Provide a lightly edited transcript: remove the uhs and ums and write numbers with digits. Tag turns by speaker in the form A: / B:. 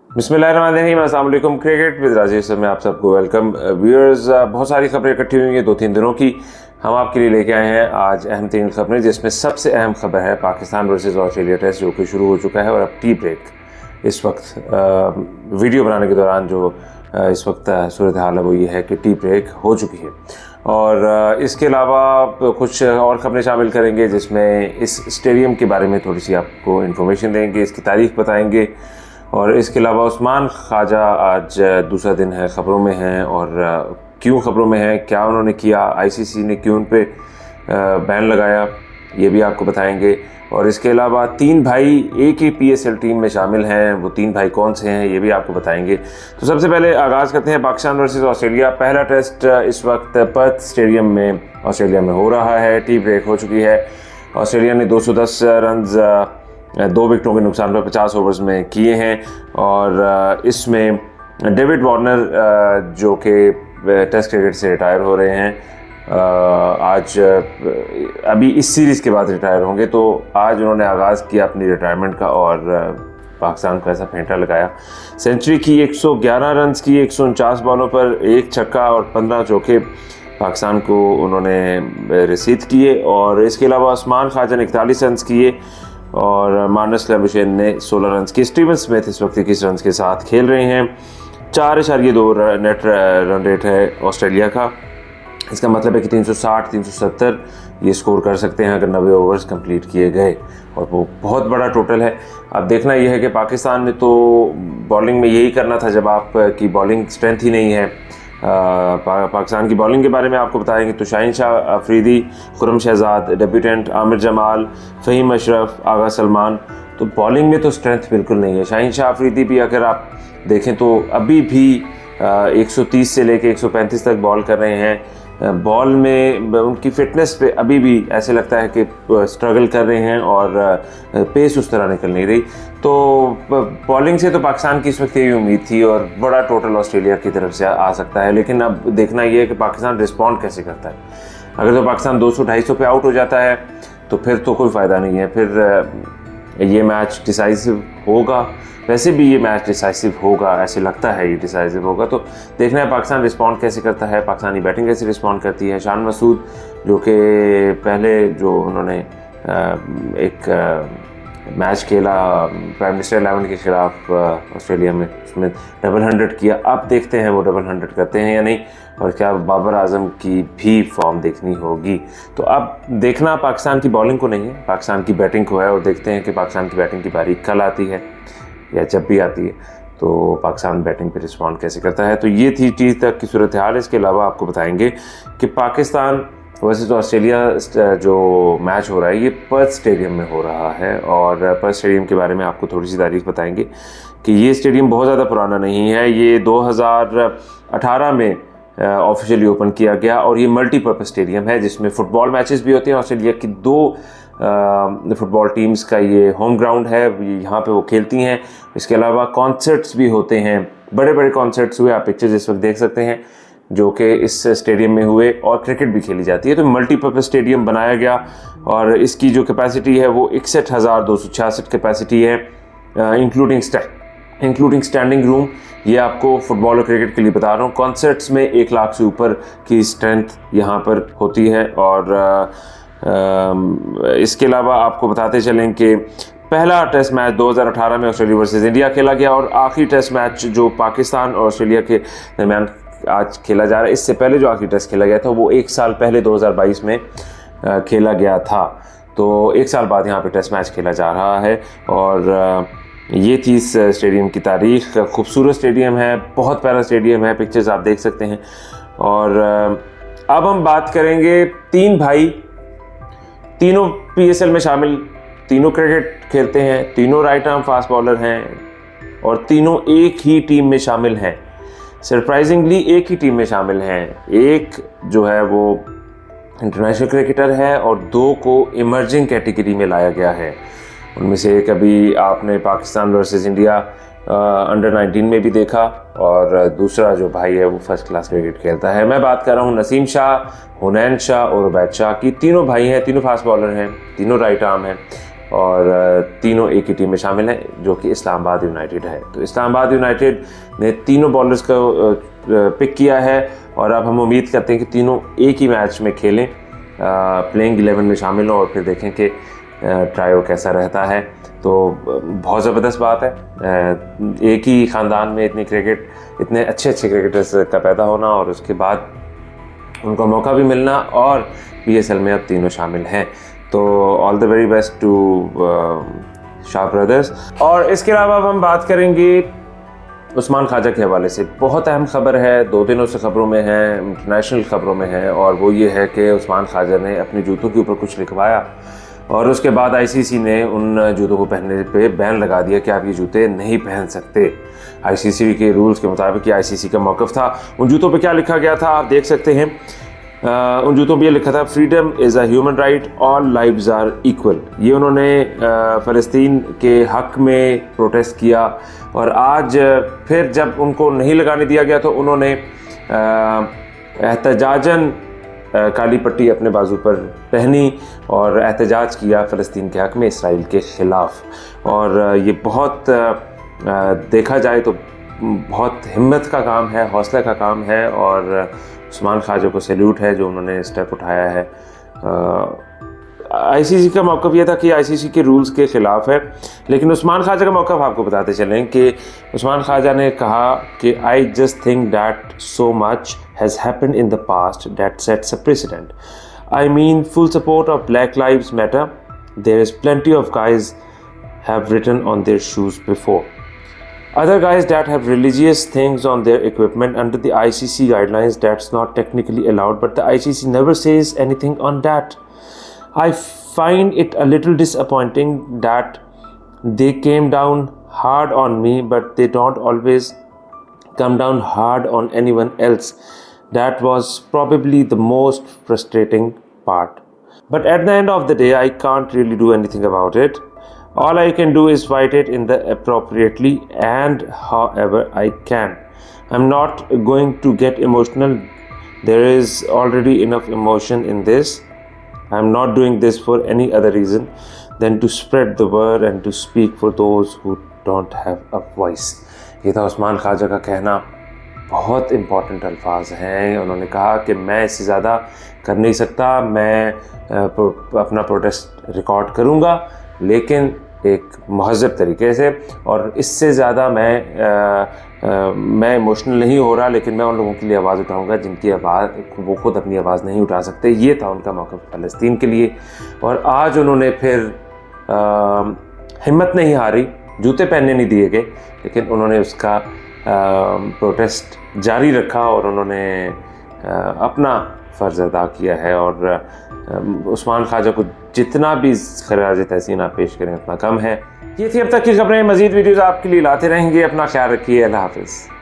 A: बिस्मिल्लाहिर्रहमानिर्रहीम, अस्सलाम वालेकुम। क्रिकेट विद राजेश में आप सबको वेलकम। व्यूअर्स, बहुत सारी खबरें इकट्ठी हुई हैं 2-3 दिनों की। हम आपके लिए लेके आए हैं आज अहम 3 खबरें, जिसमें सबसे अहम खबर है पाकिस्तान वर्सेस ऑस्ट्रेलिया टेस्ट, जो कि शुरू हो चुका है और अब टी ब्रेक इस वक्त वीडियो बनाने के दौरान जो इस वक्त सूरत हाल है वो ये है कि टी ब्रेक हो चुकी है। और इसके अलावा कुछ और खबरें शामिल करेंगे, जिसमें इस स्टेडियम के बारे में थोड़ी सी आपको इन्फॉर्मेशन देंगे, इसकी तारीख बताएंगे। और इसके अलावा उस्मान ख्वाजा आज दूसरा दिन है खबरों में हैं, और क्यों खबरों में है, क्या उन्होंने किया, आईसीसी ने क्यों उन पे बैन लगाया, ये भी आपको बताएंगे। और इसके अलावा 3 भाई एक ही पीएसएल टीम में शामिल हैं, वो 3 भाई कौन से हैं ये भी आपको बताएंगे। तो सबसे पहले आगाज़ करते हैं पाकिस्तान वर्सेस ऑस्ट्रेलिया। पहला टेस्ट इस वक्त पर्थ स्टेडियम में ऑस्ट्रेलिया में हो रहा है। टी ब्रेक हो चुकी है। ऑस्ट्रेलिया ने 210 रन 2 विकेटों के नुकसान पर 50 ओवर्स में किए हैं। और इसमें डेविड वार्नर जो कि टेस्ट क्रिकेट से रिटायर हो रहे हैं, आज अभी इस सीरीज़ के बाद रिटायर होंगे, तो आज उन्होंने आगाज़ किया अपनी रिटायरमेंट का और पाकिस्तान को ऐसा फेंटा लगाया। सेंचुरी की 111 रन की 149 बॉलों पर 1 छक्का और 15 चौके पाकिस्तान को उन्होंने रसीद किए। और इसके अलावा उस्मान ख्वाजा ने 41 रन किए और मानस लबुशेन ने 16 रन की। स्टीवन स्मिथ इस वक्त 21 रन के साथ खेल रहे हैं। 4.2 नेट रन रेट है ऑस्ट्रेलिया का। इसका मतलब है कि 360-370 ये स्कोर कर सकते हैं अगर 90 ओवर्स कंप्लीट किए गए, और वो बहुत बड़ा टोटल है। अब देखना यह है कि पाकिस्तान ने तो बॉलिंग में यही करना था जब आपकी बॉलिंग स्ट्रेंथ ही नहीं है। पाकिस्तान की बॉलिंग के बारे में आपको बताएंगे तो शाहीन शाह अफरीदी, खुरम शहजाद, डेब्यूटेंट आमिर जमाल, फ़हीम अशरफ, आगा सलमान। तो बॉलिंग में तो स्ट्रेंथ बिल्कुल नहीं है। शाहीन शाह अफरीदी भी अगर आप देखें तो अभी भी 130 से लेके 135 तक बॉल कर रहे हैं। बॉल में उनकी फ़िटनेस पे अभी भी ऐसे लगता है कि स्ट्रगल कर रहे हैं और पेस उस तरह निकल नहीं रही। तो बॉलिंग से तो पाकिस्तान की इस वक्त यही उम्मीद थी और बड़ा टोटल ऑस्ट्रेलिया की तरफ से आ सकता है। लेकिन अब देखना ये है कि पाकिस्तान रिस्पॉन्ड कैसे करता है। अगर तो पाकिस्तान 200-250 पे आउट हो जाता है तो फिर तो कोई फ़ायदा नहीं है, फिर ये मैच डिसाइसिव होगा। वैसे भी ये मैच डिसाइसिव होगा, ऐसे लगता है ये डिसाइसिव होगा। तो देखना है पाकिस्तान रिस्पॉन्ड कैसे करता है, पाकिस्तानी बैटिंग कैसे रिस्पॉन्ड करती है। शान मसूद जो कि पहले जो उन्होंने एक मैच खेला प्राइम मिनिस्टर 11 के खिलाफ ऑस्ट्रेलिया में, उसमें डबल 100 किया। अब देखते हैं वो डबल 100 करते हैं या नहीं, और क्या बाबर आजम की भी फॉर्म देखनी होगी। तो अब देखना पाकिस्तान की बॉलिंग को नहीं है, पाकिस्तान की बैटिंग को है। और देखते हैं कि पाकिस्तान की बैटिंग की बारी कल आती है या जब भी आती है तो पाकिस्तान बैटिंग पे रिस्पॉन्ड कैसे करता है। तो ये थी चीज़ तक की सूरत हाल। इसके अलावा आपको बताएंगे कि पाकिस्तान वर्सेस ऑस्ट्रेलिया जो मैच हो रहा है ये पर्थ स्टेडियम में हो रहा है। और पर्थ स्टेडियम के बारे में आपको थोड़ी सी तारीफ बताएंगे कि ये स्टेडियम बहुत ज़्यादा पुराना नहीं है। ये 2018 में ऑफिशियली ओपन किया गया और ये मल्टीपर्पज़ स्टेडियम है, जिसमें फ़ुटबॉल मैचेस भी होते हैं। ऑस्ट्रेलिया की 2 फुटबॉल टीम्स का ये होम ग्राउंड है, यहाँ पे वो खेलती हैं। इसके अलावा कॉन्सर्ट्स भी होते हैं, बड़े बड़े कॉन्सर्ट्स हुए, आप पिक्चर्स इस वक्त देख सकते हैं, जो कि इस स्टेडियम में हुए। और क्रिकेट भी खेली जाती है। तो मल्टीपर्पज़ स्टेडियम बनाया गया और इसकी जो कैपेसिटी है वो 61,266 कैपेसिटी है, इंक्लूडिंग स्टैंडिंग रूम। ये आपको फुटबॉल और क्रिकेट के लिए बता रहा हूँ। कॉन्सर्ट्स में 1 लाख से ऊपर की स्ट्रेंथ यहाँ पर होती है। और इसके अलावा आपको बताते चलें कि पहला टेस्ट मैच 2018 में ऑस्ट्रेलिया वर्सेस इंडिया खेला गया, और आखिरी टेस्ट मैच जो पाकिस्तान और ऑस्ट्रेलिया के दरमियान आज खेला जा रहा है, इससे पहले जो आखिरी टेस्ट खेला गया था वो 1 साल पहले 2022 में खेला गया था। तो 1 साल बाद यहाँ पे टेस्ट मैच खेला जा रहा है। और ये थी इस स्टेडियम की तारीख। खूबसूरत स्टेडियम है, बहुत प्यारा स्टेडियम है, पिक्चर्स आप देख सकते हैं। और अब हम बात करेंगे 3 भाई, तीनों पीएसएल में शामिल, तीनों क्रिकेट खेलते हैं, तीनों राइट आर्म फास्ट बॉलर हैं और तीनों एक ही टीम में शामिल हैं। सरप्राइजिंगली एक ही टीम में शामिल हैं। एक जो है वो इंटरनेशनल क्रिकेटर है और 2 को इमर्जिंग कैटेगरी में लाया गया है। उनमें से एक अभी आपने पाकिस्तान वर्सेस इंडिया अंडर 19 में भी देखा, और दूसरा जो भाई है वो फर्स्ट क्लास क्रिकेट खेलता है। मैं बात कर रहा हूँ नसीम शाह, हुनैन शाह और उबैद शाह की। तीनों भाई हैं, तीनों फास्ट बॉलर हैं, तीनों राइट आर्म हैं। और तीनों एक ही टीम में शामिल हैं जो कि इस्लामाबाद यूनाइटेड है। तो इस्लामाबाद यूनाइटेड ने तीनों बॉलर्स को पिक किया है और अब हम उम्मीद करते हैं कि तीनों एक ही मैच में खेलें, प्लेइंग 11 में शामिल हों और फिर देखें कि ट्रायो कैसा रहता है। तो बहुत ज़बरदस्त बात है, एक ही ख़ानदान में इतने अच्छे क्रिकेटर्स का पैदा होना और उसके बाद उनको मौका भी मिलना और PSL में अब तीनों शामिल हैं। तो all the very best to Shah brothers. और इसके अलावा अब हम बात करेंगे उस्मान ख्वाजा के हवाले से। बहुत अहम खबर है, 2 दिनों से खबरों में है, इंटरनेशनल खबरों में है, और वो ये है कि उस्मान ख्वाजा ने अपने जूतों के ऊपर कुछ लिखवाया और उसके बाद ICC ने उन जूतों को पहनने पे बैन लगा दिया कि आप ये जूते नहीं पहन सकते। ICC के रूल्स के मुताबिक ये ICC का मौक़िफ़ था। उन जूतों पे क्या लिखा गया था आप देख सकते हैं। उन जूतों पे ये लिखा था, freedom is a human right, all lives are equal. ये उन्होंने फ़लस्तीन के हक़ में प्रोटेस्ट किया और आज फिर जब उनको नहीं लगाने दिया गया तो उन्होंने एहतजाजन काली पट्टी अपने बाजू पर पहनी और एहतजाज किया फ़लस्तीन के हक़ में इसराइल के ख़िलाफ़। और ये बहुत देखा जाए तो बहुत हिम्मत का काम है, हौसले का काम है और उस्मान ख्वाजा को सैल्यूट है जो उन्होंने स्टेप उठाया है। ICC का मौक़िफ़ ये था कि ICC के रूल्स के ख़िलाफ़ है, लेकिन उस्मान ख्वाजा का मौक़िफ़ आपको बताते चलें कि उस्मान ख्वाजा ने कहा कि I just think that so much has happened in the past that sets a precedent. I mean full support of black lives matter, there is plenty of guys have written on their shoes before. Other guys that have religious things on their equipment under the ICC guidelines, that's not technically allowed, but the ICC never says anything on that. I find it a little disappointing that they came down hard on me, but they don't always come down hard on anyone else. That was probably the most frustrating part. But at the end of the day, I can't really do anything about it. All I can do is fight it in the appropriately and however I can. I'm not going to get emotional. There is already enough emotion in this. I'm not doing this for any other reason than to spread the word and to speak for those who don't have a voice. ये था उस्मान ख्वाजा का कहना। बहुत important अल्फाज हैं। उन्होंने कहा कि मैं इससे ज़्यादा कर नहीं सकता, मैं अपना प्रोटेस्ट रिकॉर्ड करूँगा लेकिन एक महज़ब तरीके से, और इससे ज़्यादा मैं इमोशनल नहीं हो रहा, लेकिन मैं उन लोगों के लिए आवाज़ उठाऊंगा जिनकी आवाज़ वो खुद अपनी आवाज़ नहीं उठा सकते। ये था उनका मौक़िफ़ फ़लस्तीन के लिए। और आज उन्होंने फिर हिम्मत नहीं हारी, जूते पहनने नहीं दिए गए, लेकिन उन्होंने उसका प्रोटेस्ट जारी रखा और उन्होंने अपना फ़र्ज़ अदा किया है। और उस्मान ख्वाजा को जितना भी खराज तहसीन आप पेश करें उतना कम है। ये थी अब तक की खबरें। मज़ीद वीडियोज़ आपके लिए लाते रहेंगे। अपना ख्याल रखिए। अल्लाह हाफ़िज़।